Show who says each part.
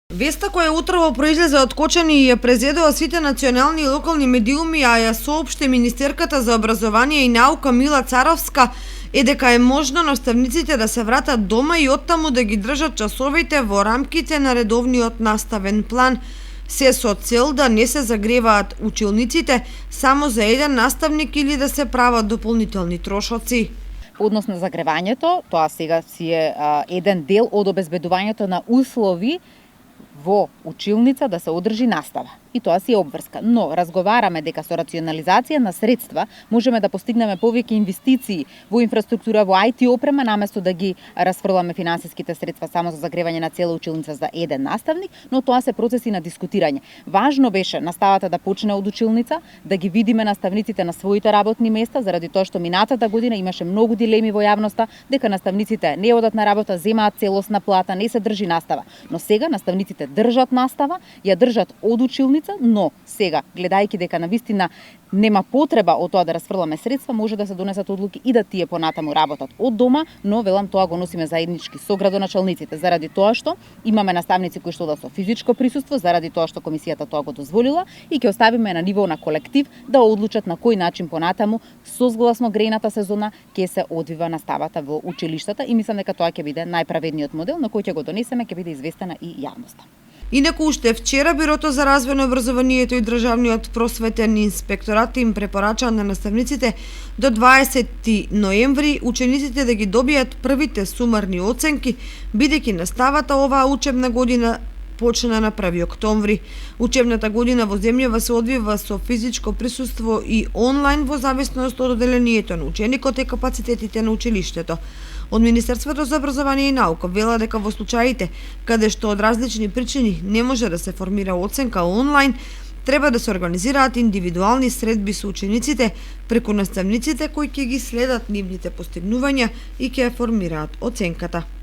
Speaker 1: Веста која утрово произлезе од Кочани и ја презедува сите национални и локални медиуми, а ја соопшти министерката за образование и наука Мила Царовска, е дека е можно наставниците да се вратат дома и оттаму да ги држат часовите во рамките на редовниот наставен план, се со цел да не се загреваат училниците само за еден наставник или да се прават дополнителни трошоци.
Speaker 2: По однос на загревањето, тоа сега си е еден дел од обезбедувањето на услови во училница да се одржи настава. И тоа си е обврска. Но разговараме дека со рационализација на средства можеме да постигнеме повеќе инвестиции во инфраструктура, во IT опрема, наместо да ги расфрламе финансиските средства само за загревање на цела училница за еден наставник, но тоа се процеси на дискутирање. Важно беше наставата да почне од училница, да ги видиме наставниците на своите работни места, заради тоа што минатата година имаше многу дилеми во јавноста дека наставниците не одат на работа, земаат целосна плата, не се држи настава. Но сега наставниците држат настава, ја држат од училница, но сега, гледајќи дека навистина нема потреба од тоа да расфрламе средства, може да се донесат одлуки и да тие понатаму работат од дома, но велам тоа го носиме заеднички со градоначалниците, заради тоа што имаме наставници кои што одат со физичко присуство, заради тоа што комисијата тоа го дозволила и ќе оставиме на ниво на колектив да одлучат на кој начин понатаму со згласно грејната сезона ќе се одвива наставата во училиштата и мислам дека тоа ќе биде најправедниот модел на кој ќе го донесеме, ќе биде известена и јавноста.
Speaker 1: Инаку уште вчера Бирото за развој на образованието и Државниот просветен инспекторат им препорача на наставниците до 20 ноември учениците да ги добијат првите сумарни оценки, бидејќи наставата оваа учебна година почна на 1 октомври. Учебната година во земјава се одвива со физичко присуство и онлайн во зависност од оделението на ученикот и капацитетите на училиштето. Од Министерството за образование и наука вела дека во случаите каде што од различни причини не може да се формира оценка онлайн, треба да се организираат индивидуални средби со учениците преку наставниците кои ќе ги следат нивните постигнувања и ќе ја формираат оценката.